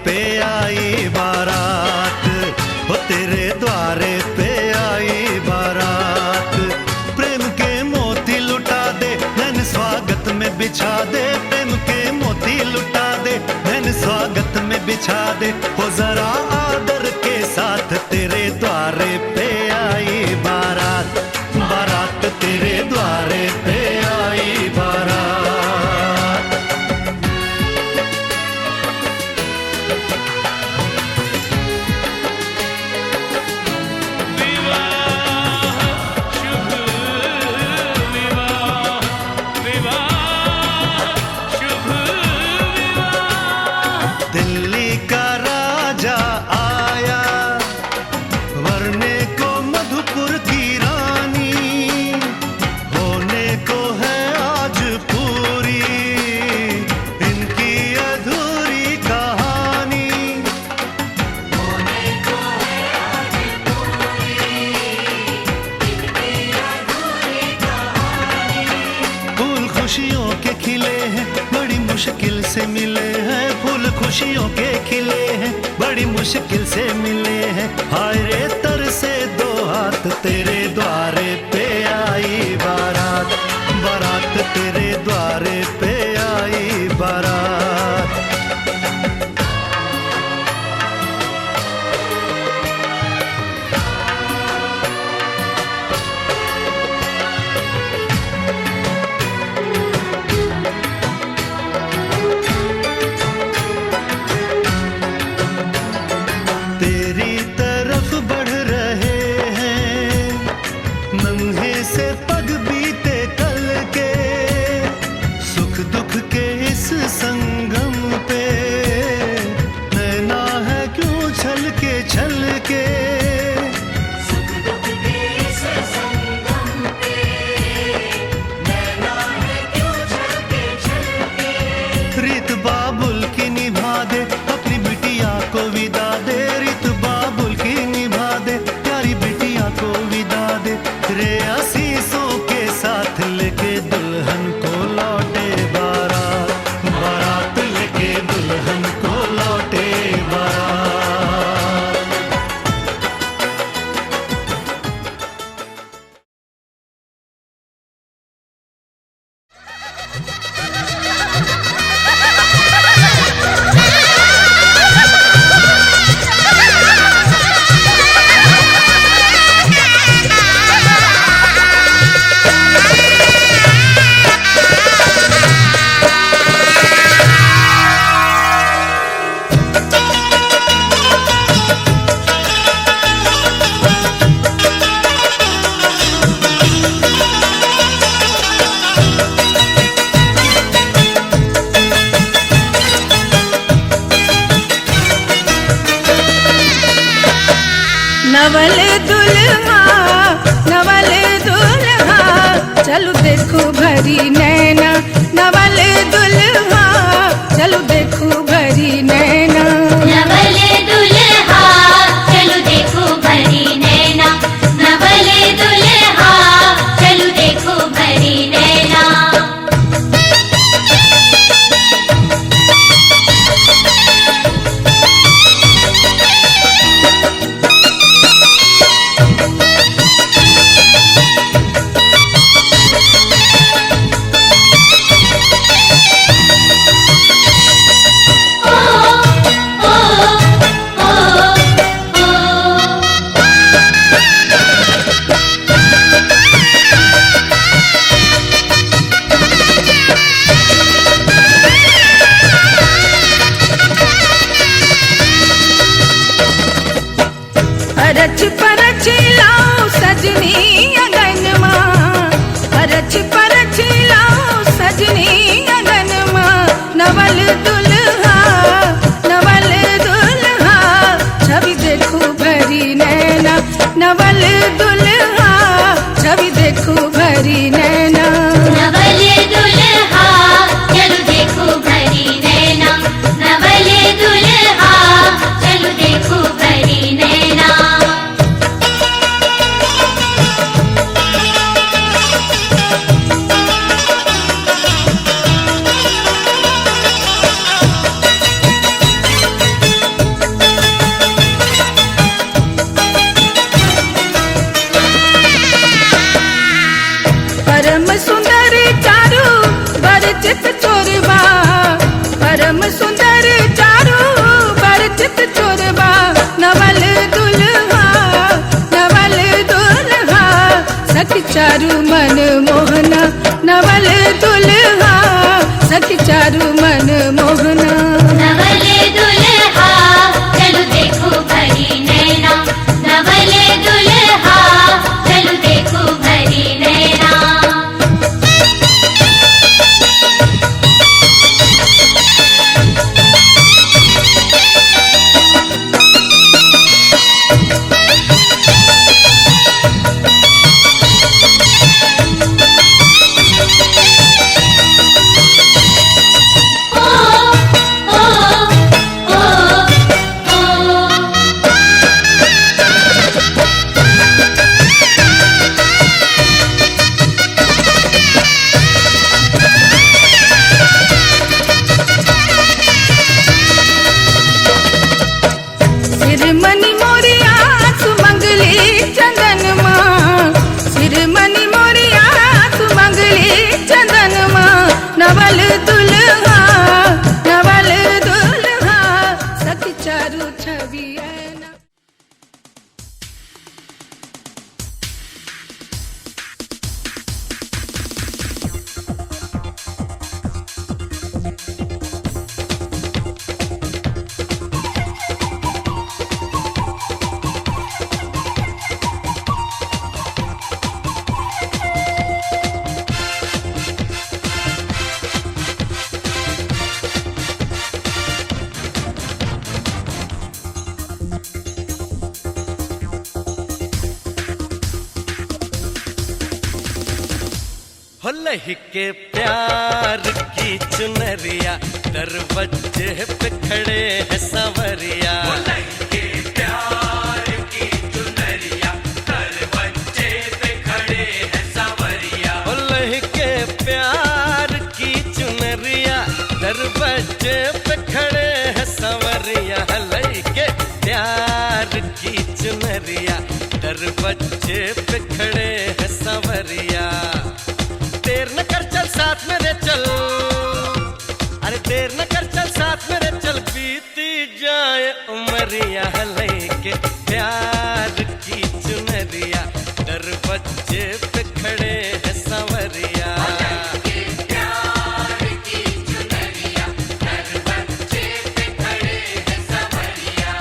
पे आई बारात, हो तेरे द्वारे पे आई बारात। प्रेम के मोती लुटा दे, नैन स्वागत में बिछा दे। प्रेम के मोती लुटा दे, नैन स्वागत में बिछा दे। हो जरा आदर के साथ तेरे द्वारे पे आई बारात, बारात तेरे द्वारे पे आई बारात। दिल्ली का राजा आया, वरने को मधुपुर की रानी। होने को है आज पूरी इनकी अधूरी कहानी। होने को है आज पूरी इनकी अधूरी कहानी। फूल खुशियों के खिले हैं, बड़ी मुश्किल से मिले हैं। फूल खुशियों के खिले हैं, बड़ी मुश्किल से मिले हैं। हाय रे तरसे दो हाथ, तेरे द्वारे पे आई बारात, बारात तेरे द्वारे पे आई बारात। तेरी तरफ बढ़ रहे हैं नन्हे से पग बीते कल के। सुख दुख के इस संगम पे नैना है क्यों छलके छलके। सुख दुख के इस संगम पे नैना है क्यों छलके छलके। रीत बाबुल की निभा दे, अपनी बिटिया को विदा दे। रीत बाबुल की निभा दे, प्यारी बिटिया को विदा दे। रे आशीषों के साथ लेके दुल्हन को लौटे बारात, बारात लेके दुल्हन को लौटे बारात। नवल दुल्हा, नवल दुल्हा, चलो देखो भरी नैना। नवल दुल्हा, चलो देखो भरी नैना। नवल दुल्हा, चलो देखो भरी नैना। नवल दुल्हा, चलो देखो भरी नैना। चारू मन मोहना नवल दुल्हा सखी चारू मन मोहना नवले दुल्हा चलो देखो भरी नैना नवले दुल्हा चलो देखो भरी नैना सिरमणि मोरिया सुमंगली चंदन माँ सिरमणि मोरिया सुमंगली चंदन माँ नवल दुल्हा सखी चारू छवि ऐना हो लहके प्यार की चुनरिया दरवाजे पे खड़े हैं संवरिया लहके प्यार की चुनरिया दरवाजे पे खड़े हैं संवरिया लहके प्यार की चुनरिया दरवाजे पे खड़े हैं संवरिया लहके प्यार की चुनरिया दरवाजे पे खड़े हैं संवरिया देर न कर चल साथ मेरे चल अरे देर न कर चल साथ मेरे चल बीती जाए उमरिया लेके प्यार की चुनरिया दरवाजे पे खड़े हैं संवरिया प्यार की चुनरिया दरवाजे पे खड़े हैं संवरिया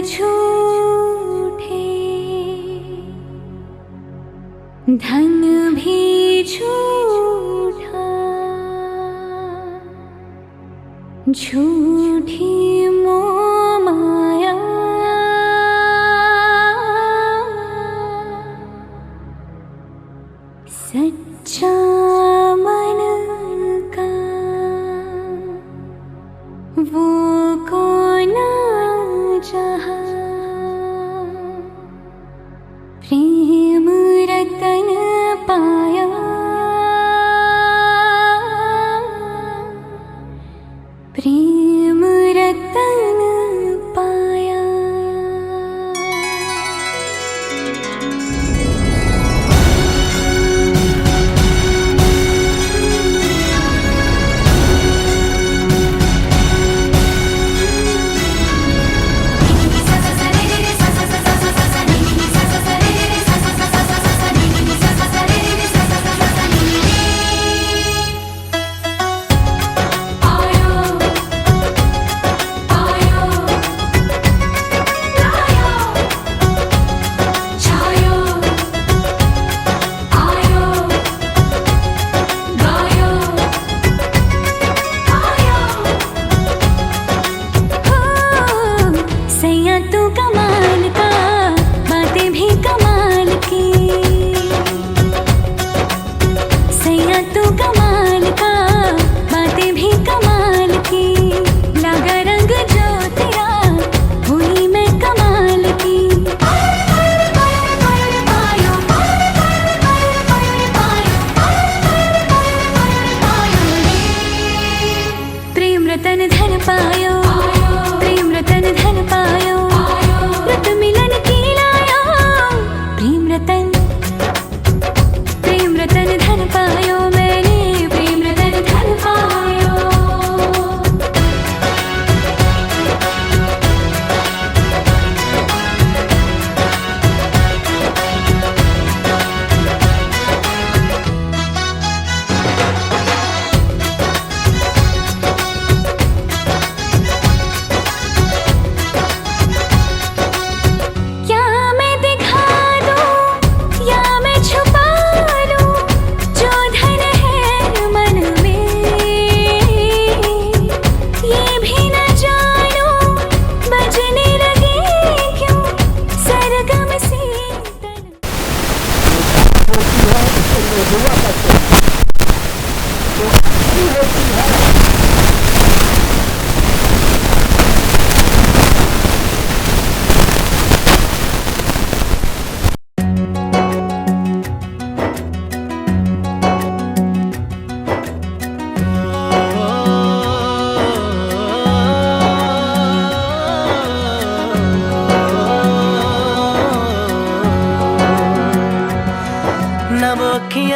झूठे, धन भी झूठा, झूठी मोह माया, सच्चा मन का वो कौन जहाँ, प्रेम रतन पाया, प्रेम रतन पाया।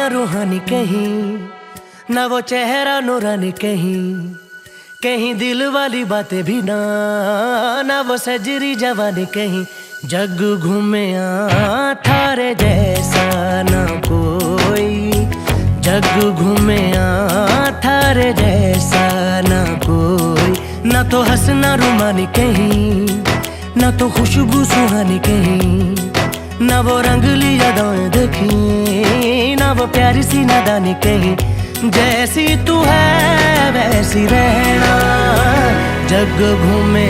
रूहानी कहीं, ना वो चेहरा नूरानी कहीं, कहीं दिल वाली बातें भी ना, ना वो सजरी जवानी कहीं। जग घूमे थारे जैसा ना कोई, जग घूमे थारे जैसा ना कोई। ना तो हंसना रुमानी कहीं, ना तो खुशबू सुहानी कहीं, ना वो रंगली यादें देखी, ना वो प्यारी सी नादानी कहीं। जैसी तू है वैसी रहना, जग घूमे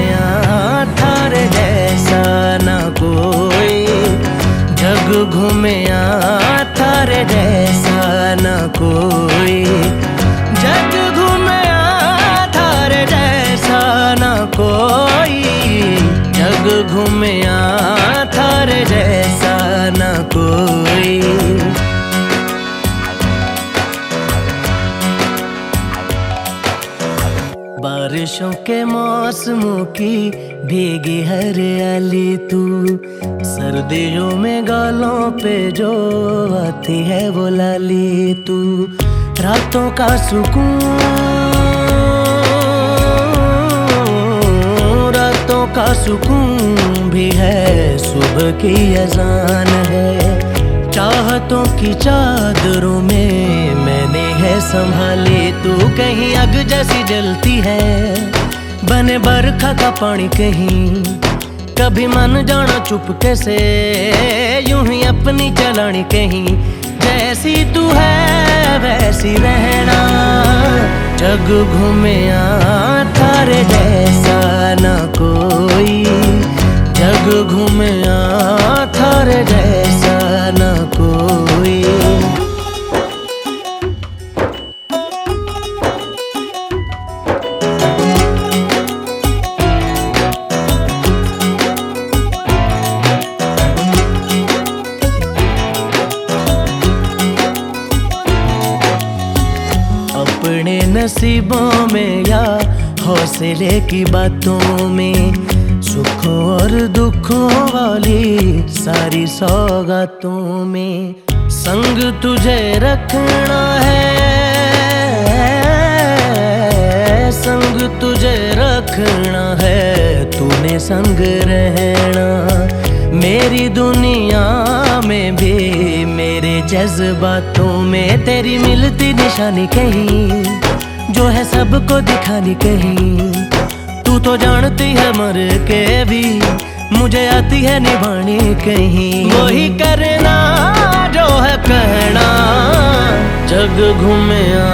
थारे जैसा ना कोई, जग घूमे थारे जैसा ना कोई, जग घूमे थारे जैसा ना कोई, जग घूमे थारे जैसा ना कोई। बारिशों के मौसमों की भीगी हरियाली तू, सर्दियों में गालों पे जो आती है वो लाली तू। रातों का सुकून, रातों का सुकून भी है, सुबह की अजान है। चाहतों की चादरों में मैंने है संभाली तू, कहीं आग जैसी जलती है, बने बरखा का पानी कहीं, कभी मन जाना चुपके से, यूं ही अपनी चलानी कहीं। जैसी तू है वैसी रहना, जग घूमिया थारे जैसा ना कोई। जग घूमिया थारे जैसा ना कोई। अपने नसीबों में या हौसले की बातों में, सुखों और दुखों वाली सारी सौगातों में संग तुझे रखना है, संग तुझे रखना है। तूने संग रहना मेरी दुनिया में भी, मेरे जज्बातों में तेरी मिलती निशानी कहीं, जो है सबको दिखानी कहीं। तू तो जानती है मर के भी, मुझे आती है निभानी कहीं। वही करना जो है कहना, जग घूमिया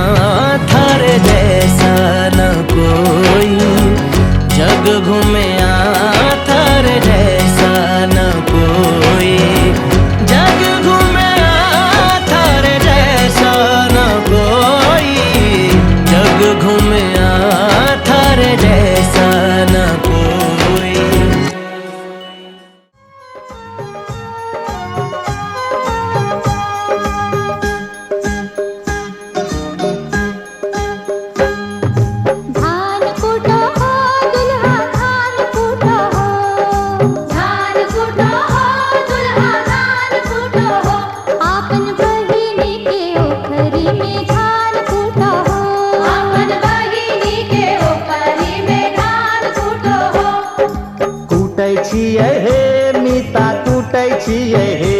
थारे जैसा न कोई। जग घूमिया थारे जैसा न कोई। जग घूमिया थारे जैसा न कोई। जग घूमिया थारे जैसा न कोई। धान कूटो हो दुल्हा धान कूटो हो, धान कूटो हो दुल्हा धान कूटो हो। आपन बहिनी के ओखरी में धान कूटो हो, आपन बहिनी के ओखरी में धान कूटो हो। कूटै छियै हे मीता कूटै छियै हे,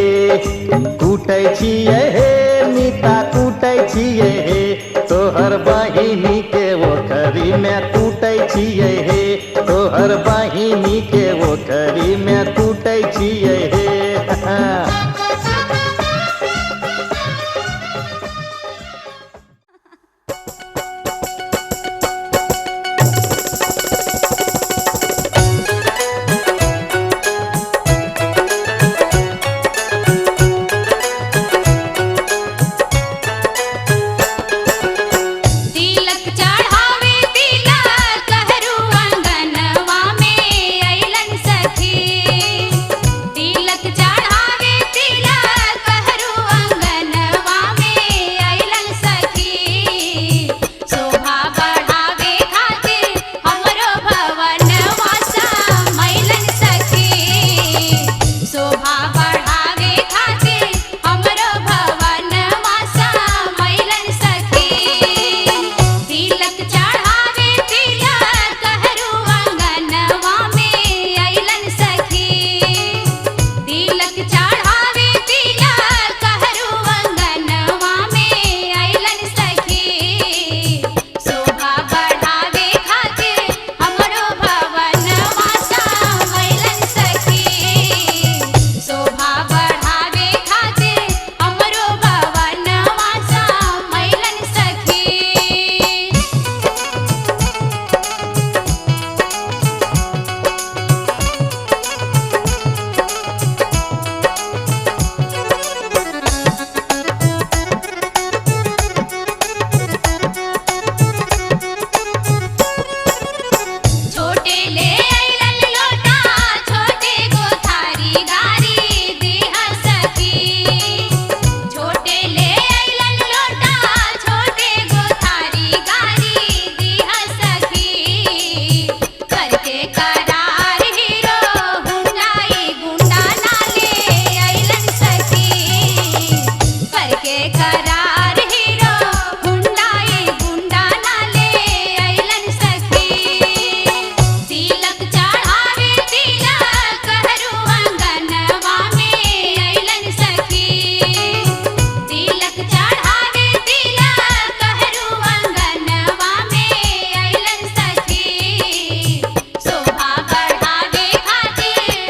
कूटै छियै हे मीता कूटै छियै हे। तोहर बहिनी के ओखरी में कूटै छियै हे, तोहर बहिनी के ओखरी में कूटै छियै हे। तिलक चढ़ावे तिलक कहरू अंगनवा में अइलन सखी। तिलक चढ़ावे तिलक कहरू अंगनवा में अइलन सखी। शोभा बढ़ावे खातिर हमरो भवनवा समैलन सखी। शोभा बढ़ावे खातिर हमरो भवनवा समैलन सखी। तिलक चढ़ावे तिलक कहरू अंगनवा में अइलन सखी। तिलक चढ़ावे तिलक कहरू अंगनवा में अइलन सखी। शोभा बढ़ावे खातिर हमरो भवनवा समैलन सखी। शोभा बढ़ावे खातिर हमरो भवनवा समैलन सखी। छोटे ले अइलन लोटा छोटे गो थारी गारी दिहा सखी। छोटे ले अइलन लोटा छोटे गो थारी गारी दिहा सखी। करके करार हीरो हुंडाई गुंडा नाले अइलन सखी। करके करार हीरो हुंडाई गुंडा नाले अइलन सखी। तिलक चढ़ावे तिलक कहरू अंगनवा में अइलन सखी। तिलक चढ़ावे तिलक कहरू अंगनवा में अइलन सखी। शोभा बढ़ावे खातिर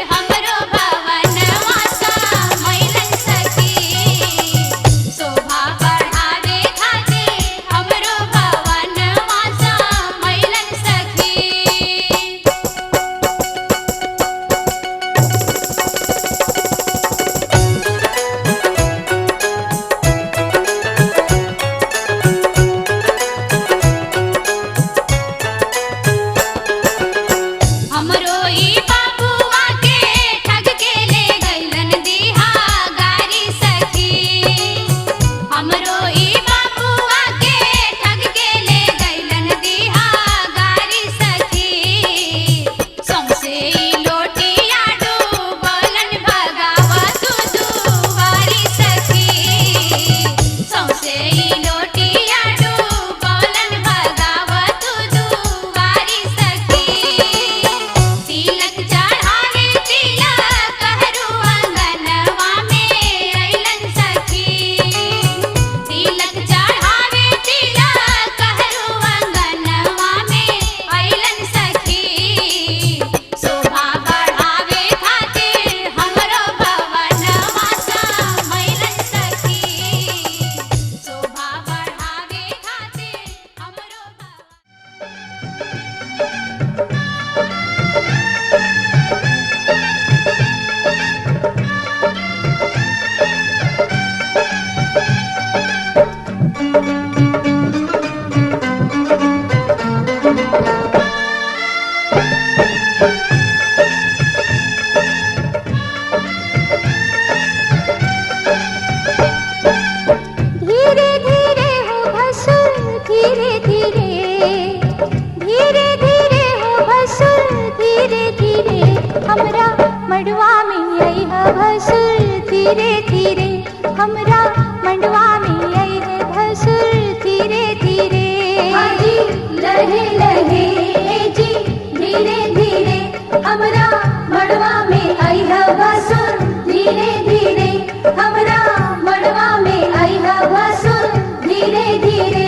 धीरे धीरे धीरे धीरे हो भसुर धीरे धीरे हमरा मड़वा में आई है भसुर धीरे धीरे हमरा मंडवा में आई है भसुर धीरे धीरे हाजी लहे लहे जी धीरे धीरे हमरा मड़वा में आई है भसुर धीरे धीरे हमरा मड़वा में आई है भसुर धीरे धीरे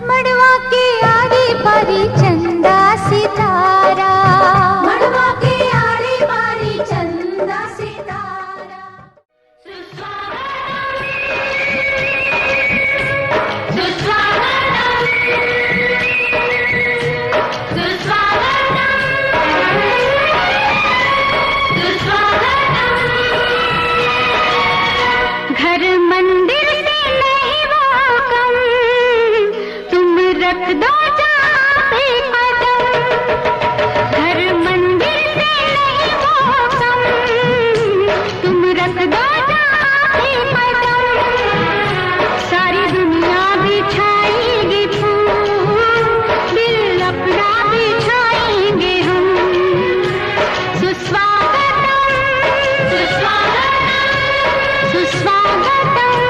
मड़वा के आड़ी पारी चंदा सितारा मड़वा के आड़ी पारी चंदा सितारा घर मंदिर से नहीं वो कम तुम रख दो जहाँ पे कदम घर मंदिर से नहीं वो कम तुम रख दो जहाँ पे कदम सारी दुनिया बिछाएगी फूल दिल अपना बिछाएंगे हम सुस्वागतम सुस्वागतम सुस्वागतम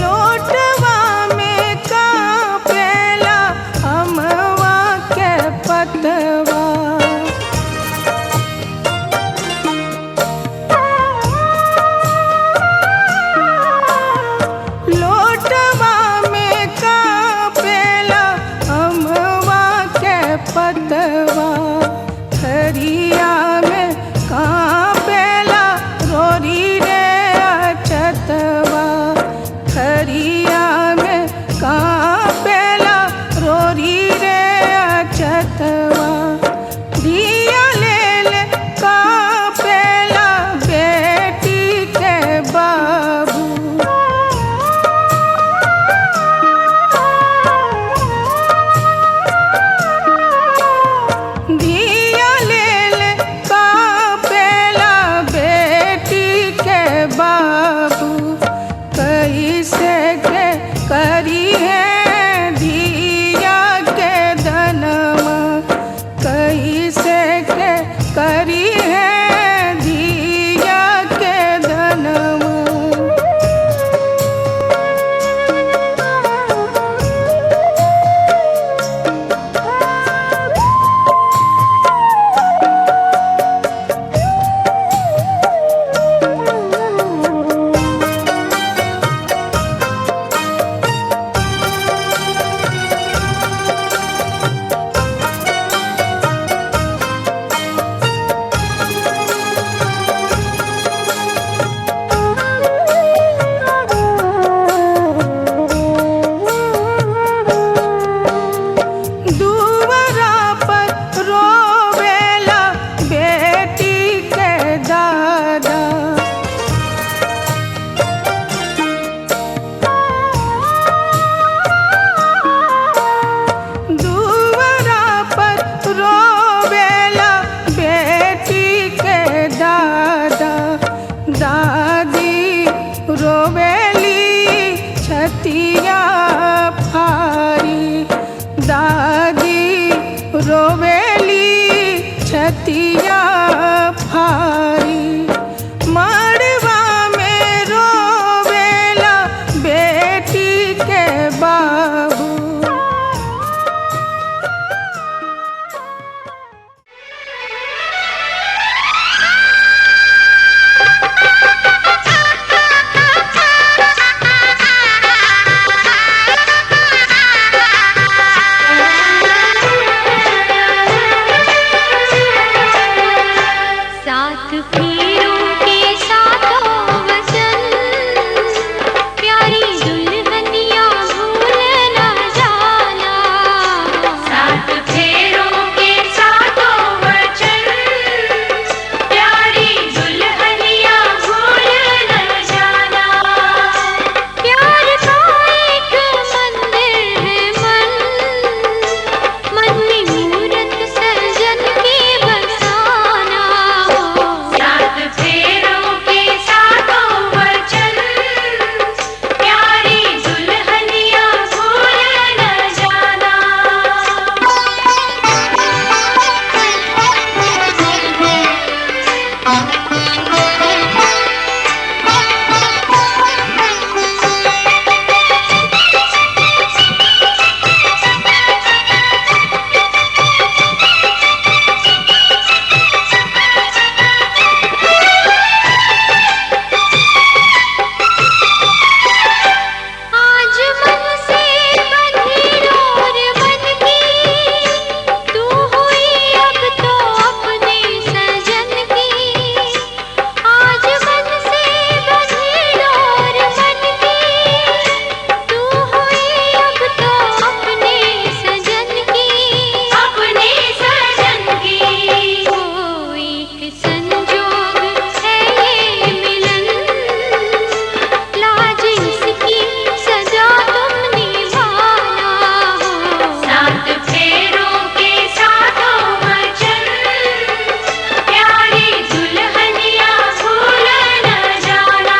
लोटवा में कांपेला अमवा के पतवा लोटवा में कांपेला अमवा के पतवा थरिया में कांपेला रोरी रे अचतवा थरिया में कांपेला रोरी रे अचतवा दिया ले ले कांपेला बेटी के बाबू दिया ले ले कांपेला बेटी के बाबू दादी रोवेली छतिया फारी, दादी रोवेली छतिया फारी। मड़वा में रोवेला बेटी के बाबू। साथ फेरों के साथों वचन, प्यारी दुल्हनिया भूल न जाना। साथ फेरों के साथों वचन, प्यारी दुल्हनिया भूल न जाना। प्यार का एक मंदिर है मन, मन में मूरत सजन के बसाना हो। साथ फेरों के साथों वचन, प्यारी दुल्हनिया भूल न जाना। आज मन से बंधी डोर मन की, तू हुई अब तो अपने सजन की। आज मन से बंधी डोर मन की, तू हुई अब तो अपने सजन की। अपने सजन की ओ एक संजोग है ये मिलन, लाज इसकी सजा तुम निभाना हो। साथ फेरों के साथों वचन, प्यारी दुल्हनिया भूल न जाना।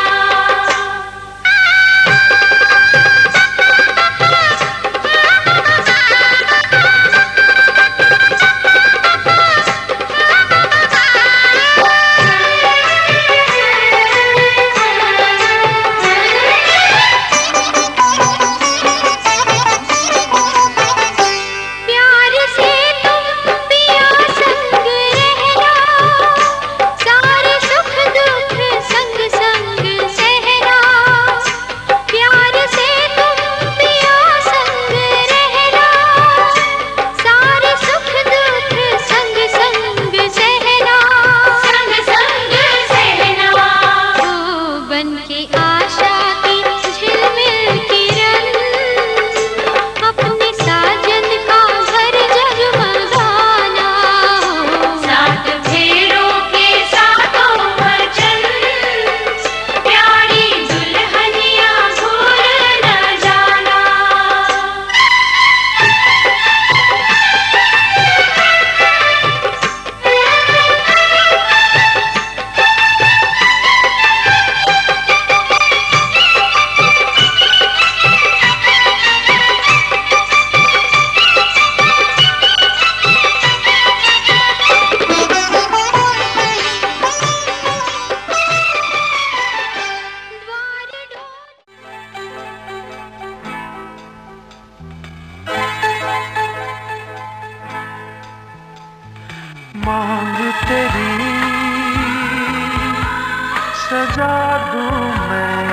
प्यार से तुम पिया संग रहना, सारे सुख दुख संग संग सहना। प्यार से तुम पिया संग रहना, सारे सुख दुख संग संग सहना। संग संग सहना ओ बन के आशा की झिलमिल किरण, अपने साजन का घर जगमगाना हो। साथ फेरों के साथों वचन, प्यारी दुल्हनिया भूल न जाना। मांग तेरी सजा दूं मैं,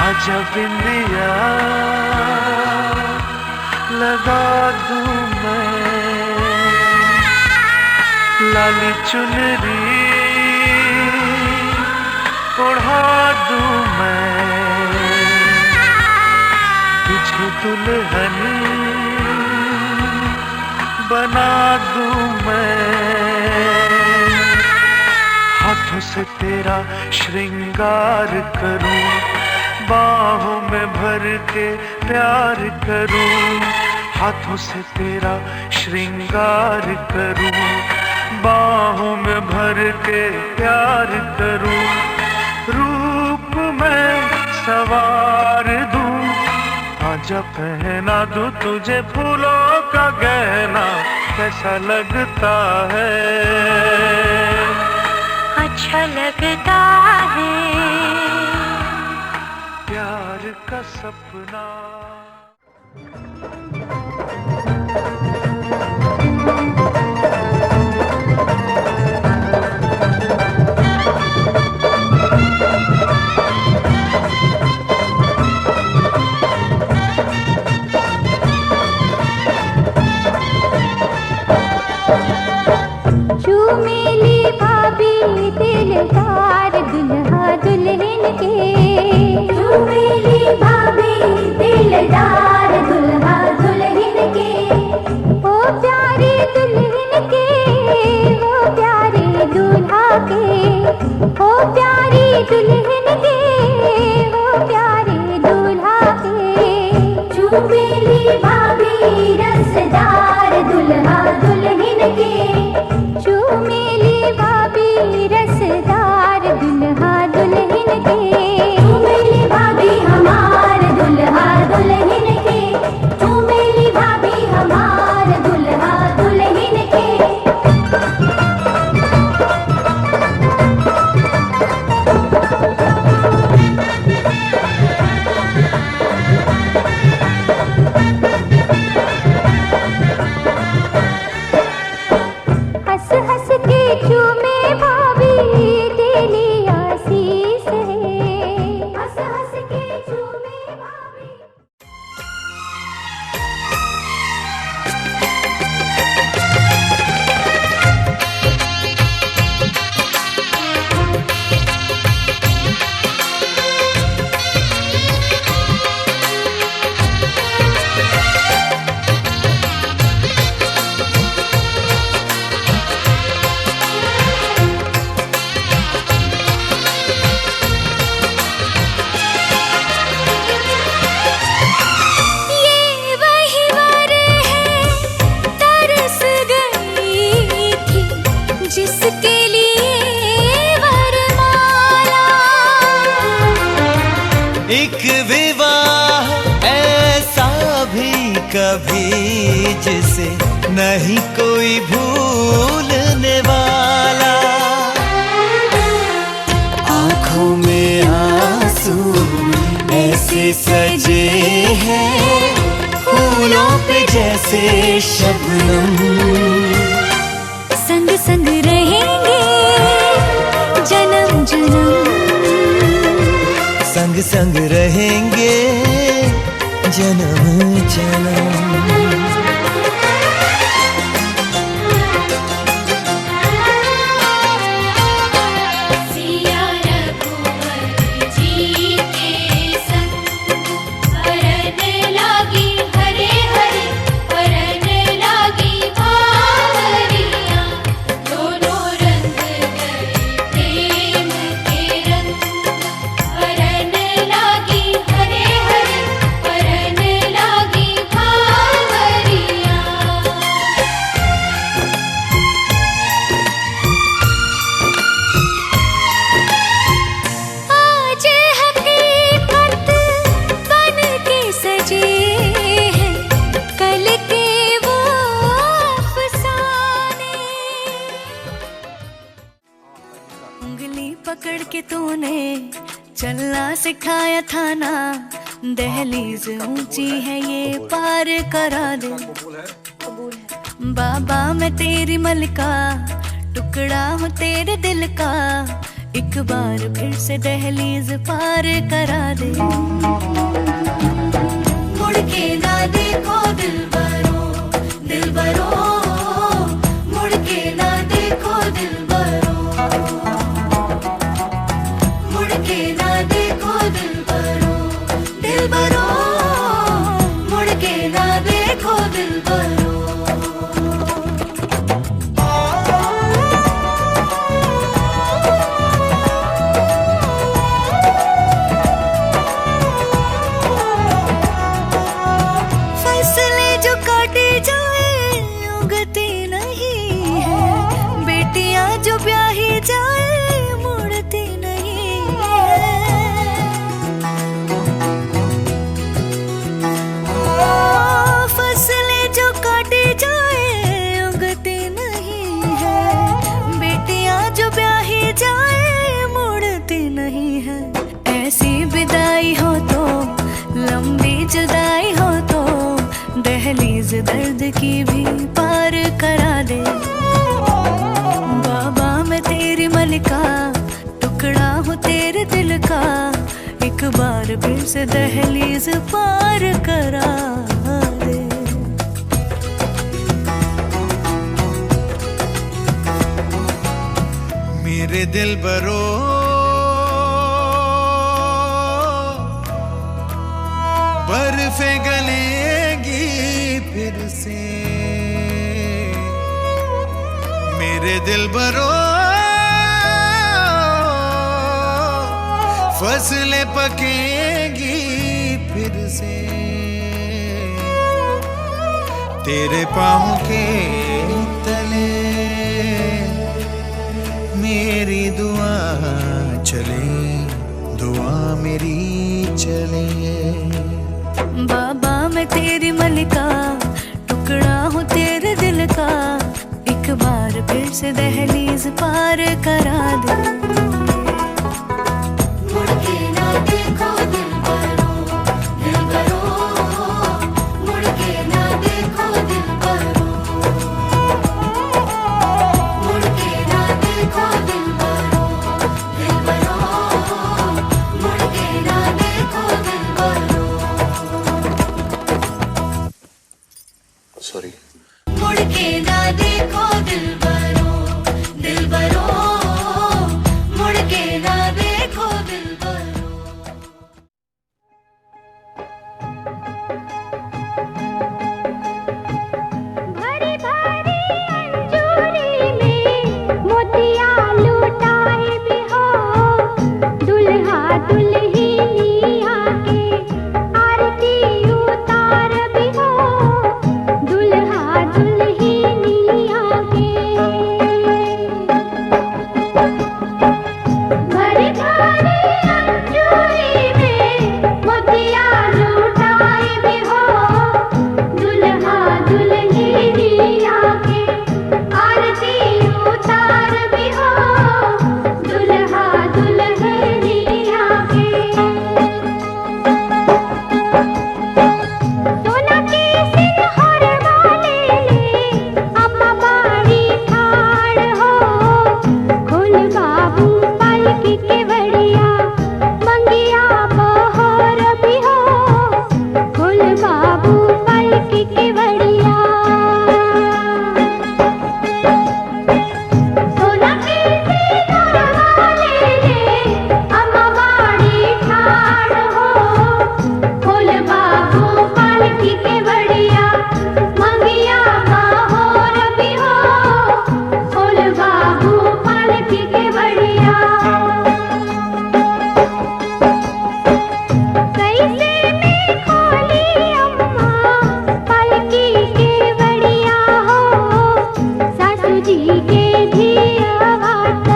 आजा बिंदिया लगा दूं मैं, लाली चुनरी ओढ़ा दूं मैं, तुझे दुल्हन बना दूं मैं। हाथों से तेरा श्रृंगार करूं, बाहों में भर के प्यार करूं। हाथों से तेरा श्रृंगार करूं, बाहों में भर के प्यार करूं, रूप में सवार दूं, आजा पहना दूं तुझे फूलों का गहना, कैसा लगता है, अच्छा लगता है प्यार का सपना। चूमेली भाभी दिलदार दुल्हा दुल्हन के, चूमेली भाभी दिलदार दुल्हा दुल्हन के, ओ प्यारे दुल्हन के, ओ प्यारे दूल्हा के, ओ प्यारी दुल्हन के, ओ प्यारे दूल्हा के। चूमेली भाभी रसदार दुल्हा दुल्हन के, चूमेली भाभी रसदार दुल्हा दुल्हन के, चूमेली भाभी हमार दुल्हा दुल्हन के, चूमेली भाभी हमार दुल्हा दुल्हन के। हंस हंस के चूमे भाभी तेरी आशीष है, हंस हंस के चूमे भाभी। ये वही वर है तरस गई थी, जिसके लिए वरमाला। एक विवाह ऐसा भी कभी जिसे नहीं कोई भूलने वाला, आंखों में आंसू ऐसे सजे हैं फूलों पे जैसे शबनम, संग संग रहेंगे जन्म जन्म, संग संग रहेंगे जन्म जन्म। सिया रघुवर जी के संग हरन लागी हरे हरे, हरन लागी बावरियां, दोनों रंग गए प्रेम के रंग, हरन लागी हरे हरे, हरन लागी बावरियां। आज हकीकत बन के सजे हैं कल के वो अफसाने। उंगली पकड़ के तूने चलना सिखाया था ना, दहलीज ऊंची है ये पार करा दे। बाबा मैं तेरी मलका, टुकड़ा हूँ तेरे दिल का, एक बार फिर से दहलीज पार करा दे। मुड़ के ना देखो दिलबरो, दिलबरो, मुड़ के ना देखो दिलबरो, मुड़ के ना देखो दिलबरो, दिलबरो, मुड़ के ना देखो दिलबरो। फसलें जो काटी जाए उगती नहीं है, जिंदगी भी पार करा दे। बाबा मैं तेरी मलिका, टुकड़ा हूँ तेरे दिल का, एक बार फिर से दहलीज पार करा दे। मेरे दिल बरो बर्फें गलेंगी फिर से, मेरे दिल बरो फसलें पकेंगी फिर से, तेरे पाँव के तले मेरी दुआ चले, दुआ मेरी चले। बाबा मैं तेरी मलिका, टुकड़ा हूँ तेरे दिल का, एक बार फिर से दहलीज पार करा दे। मुड़ के ना देखो दिलबरो, दिलबरो, मुड़ के ना देखो दिलबरो, मुड़ के ना देखो दिलबरो, दिलबरो, मुड़ के ना देखो दिलबरो। सॉरी। मुड़ के ना देखो दिलबरो, दिलबरो, मुड़ के ना देखो दिलबरो। भरी भरी अंजूरी में मोतिया लुटाए भी हो, दुल्हा दुल्हनिया के आरती उतार भी हो, दुल्हा दुल्हनिया के। भरी भरी अंजूरी में मोतिया लुटाए भी हो, दुल्हा दुल्हनिया के आरती उतार भी हो, दुल्हा दुल्हनिया के। सोना के सिंहर वाले ले अम्मा बाड़ी ठाड़ हो, खोल बाबू पालकी के बड़िया, मंगिया बहोर भी हो, खोल बाबू पालकी के बड़िया। सोना के सिंहर वाले ले अम्मा बाड़ी ठाड़ हो, खोल बाबू पालकी के बड़िया, मंगिया बहोर भी हो, खोल बाबू पालकी के बड़िया। कैसे में खोली अम्मा पालकी के बड़िया हो, सासू जी के धियावात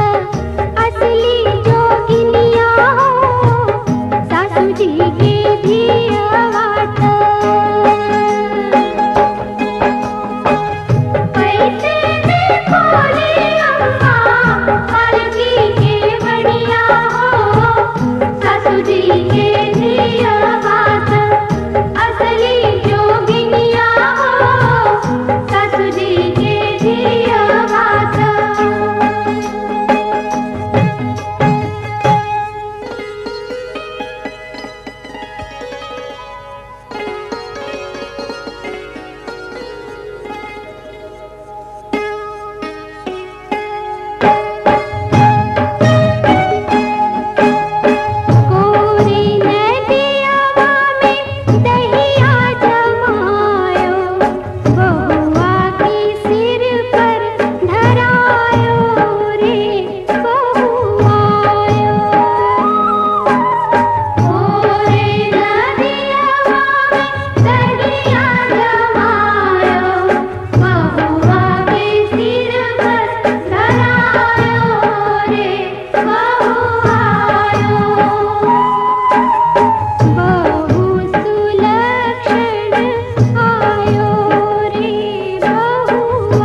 असली जोगिनिया हो, सासू जी के धियावात। कैसे में खोली अम्मा पालकी के बड़िया हो, सासू जी के धियावात असली जोगिनिया हो, सासू जी के धियावात। कोरी नदियावा में दहिया जमायो, बहुआ की सिर पर धरायो रे बहुआयो। कोरी नदियावा में दहिया जमायो, बहुआ के सिर पर धरायो रे बहुआयो। बहु सुलक्षण आयो रे बहुआयो।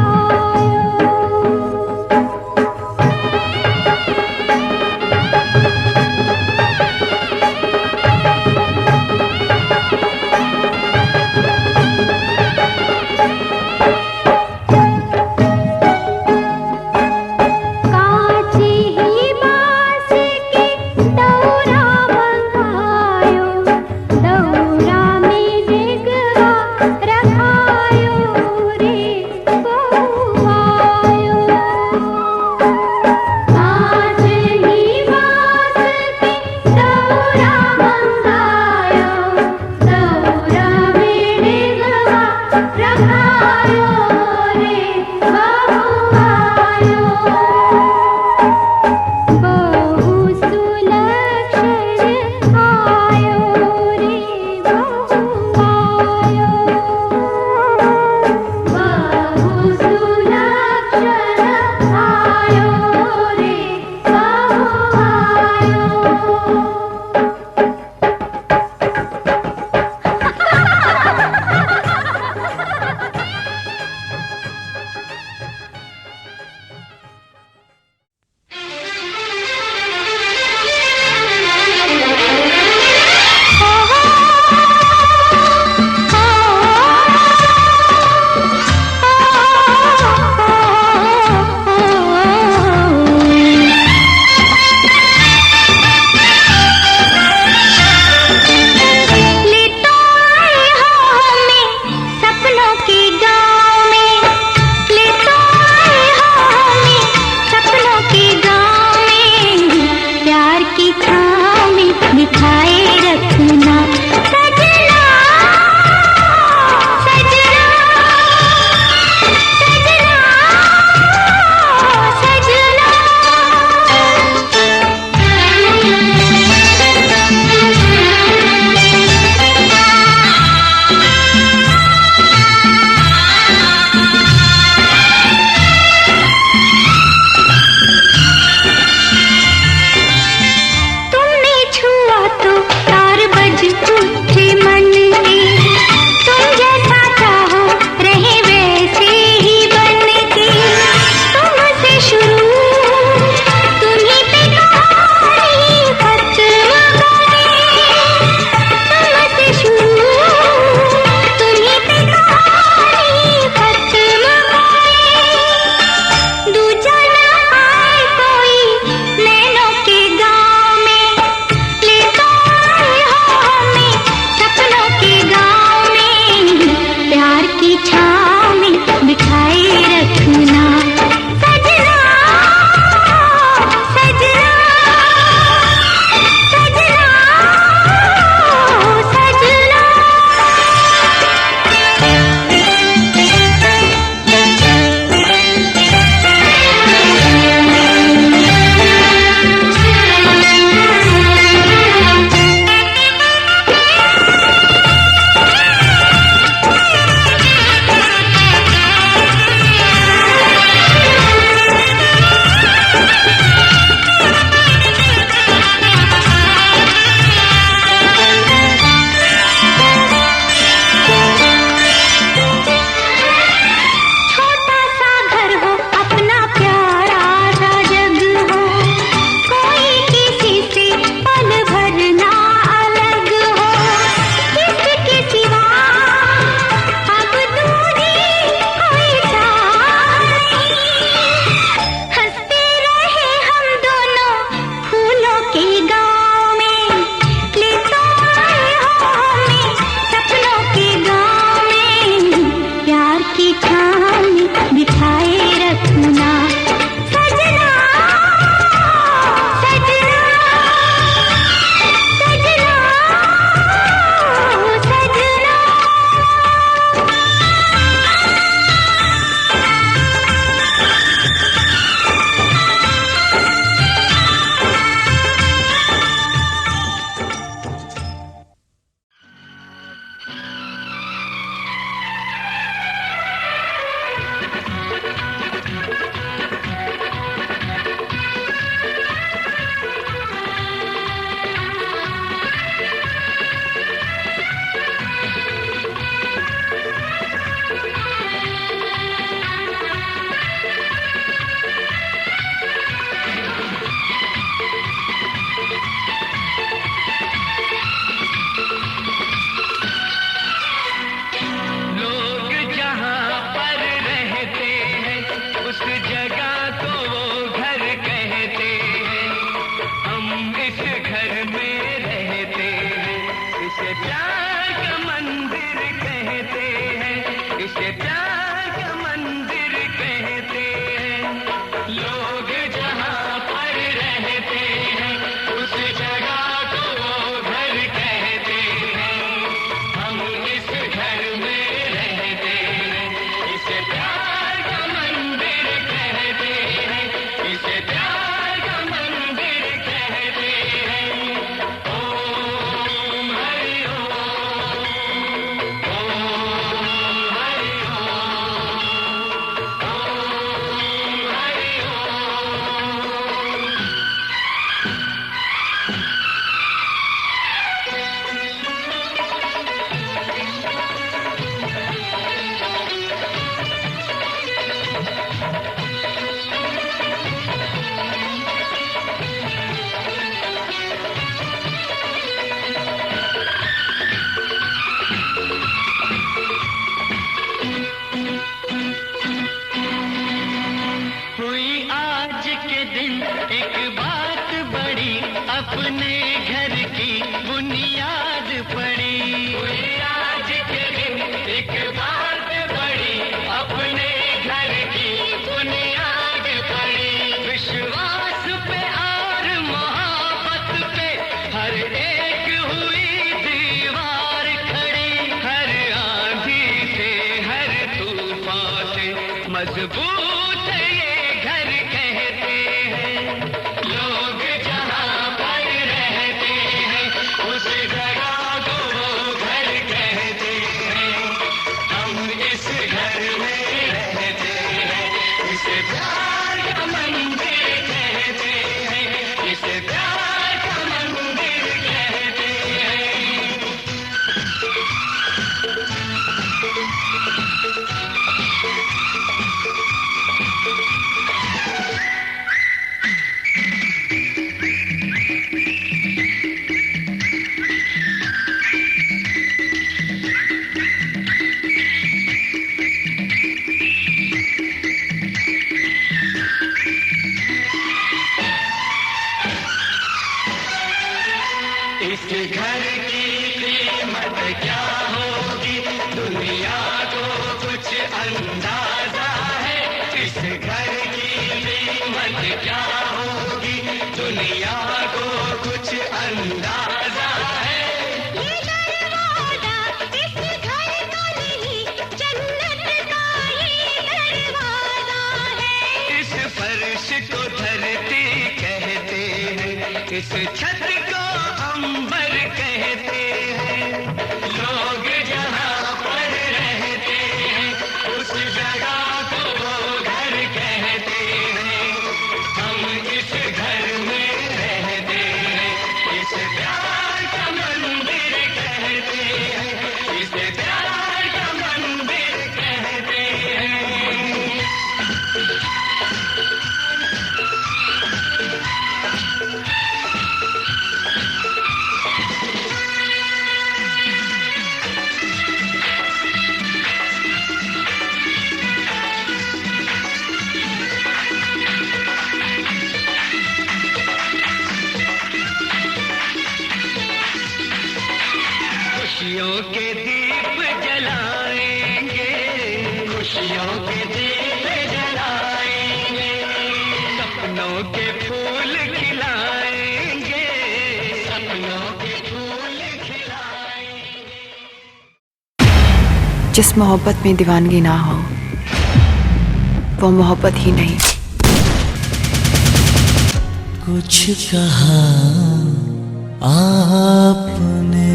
इस घर में रहते हैं, इसे प्यार का मंदिर कहते हैं, इसे प्यार का मंदिर कहते हैं। लोग जहाँ पर रहते हैं उस जगह को वो घर कहते हैं। हम इस घर में रहते हैं, इसे प्यार का मंदिर कहते हैं, इसे प्यार का मंदिर कहते हैं। ओम हरि ओम, ओम हरि ओम, ओम हरि हुई आज के दिन एक बात बड़ी, अपने घर की बुनियाद पड़ी। हुई आज के दिन एक बात बड़ी, अपने घर की बुनियाद पड़ी। विश्वास पे और मोहब्बत पे हर एक हुई दीवार खड़ी। हर आंधी से हर तूफान से मजबूत ये घर कहते हैं। लोग जहाँ पर रहते हैं उस जगह को वो घर कहते हैं। हम इस घर में रहते हैं, इसे प्यार का मंदिर कहते हैं, इसे प्यार का मंदिर कहते हैं। इस घर की कीमत क्या होगी दुनिया को कुछ अंदाजा है। इस घर की कीमत क्या होगी दुनिया को कुछ अंदाजा है। ये दरवाजा इस घर का नहीं, जन्नत का ये दरवाजा है। इस फर्श को धरती कहते हैं, इस छत को अंबर कहते हैं। लोग जहाँ पर रहते हैं उस जगह को वो घर कहते हैं। हम इस घर में रहते हैं, इसे प्यार का मंदिर कहते हैं, इसे प्यार का मंदिर कहते हैं। खुशियों के दीप जलाएंगे, खुशियों के दीप जलाएंगे। सपनों के फूल खिलाएंगे, सपनों के फूल खिलाएंगे। जिस मोहब्बत में दीवानगी ना हो वो मोहब्बत ही नहीं। कुछ कहा आपने,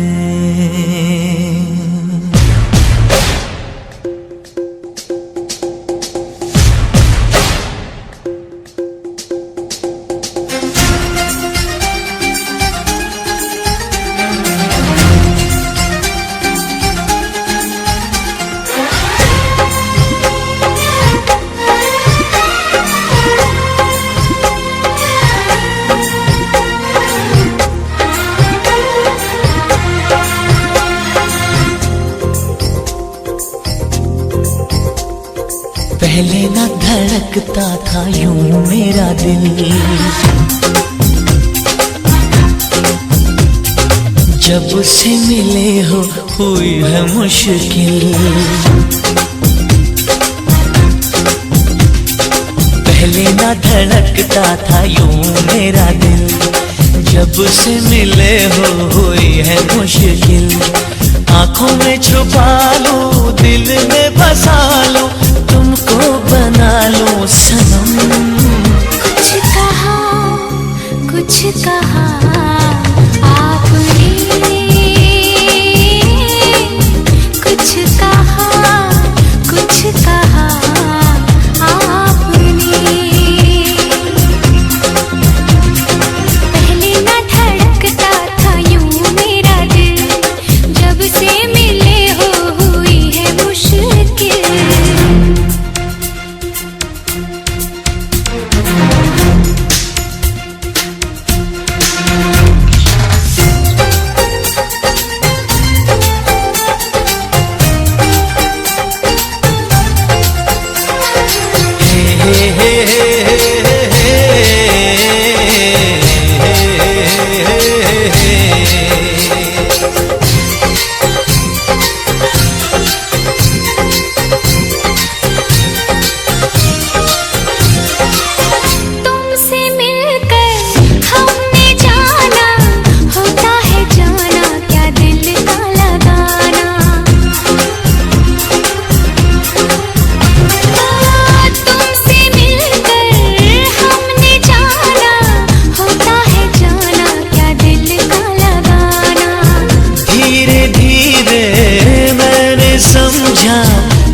पहले न धड़कता था यूं मेरा दिल, जब से मिले हो हुई है मुश्किल। पहले ना धड़कता था यूं मेरा दिल, जब से मिले हो हुई है मुश्किल। आंखों में छुपा लूं, दिल में बसा लूं, तुमको बना लूं सनम। कुछ कहा आपने, कुछ कहा आपने। पहले ना धड़कता था यूं मेरा दिल, जब से मिले हो हुई है मुश्किल। तुमसे मिलकर हमने जाना, होता है जाना क्या दिल का लगाना। तुमसे मिलकर हमने जाना, होता है जाना क्या दिल का लगाना। धीरे धीरे मैंने समझा,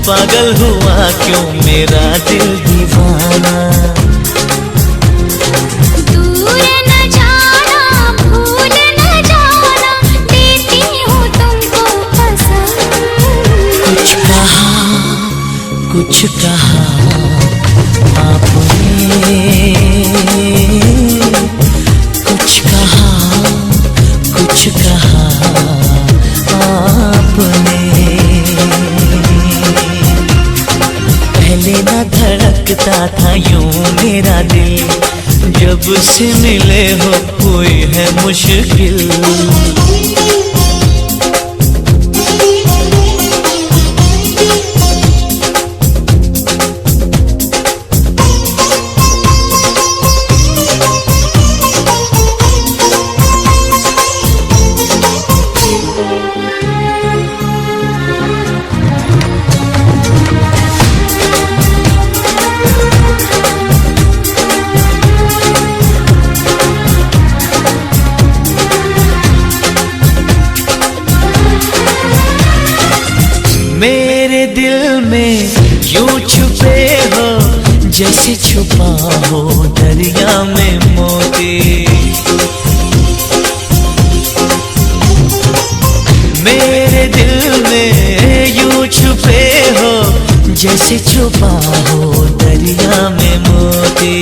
पागल हुआ क्यों मेरा दिल दीवाना। दूर न जाना, भूल न जाना, देती हूँ तुमको पसंद। कुछ कहा आपने, कुछ कहा आपने। पहले ना धड़कता था यूं मेरा दिल, जब से मिले हो हुई है मुश्किल। मेरे दिल में यूं छुपे हो, जैसे छुपा हो दरिया में मोती। मेरे दिल में यूं छुपे हो, जैसे छुपा हो दरिया में मोती।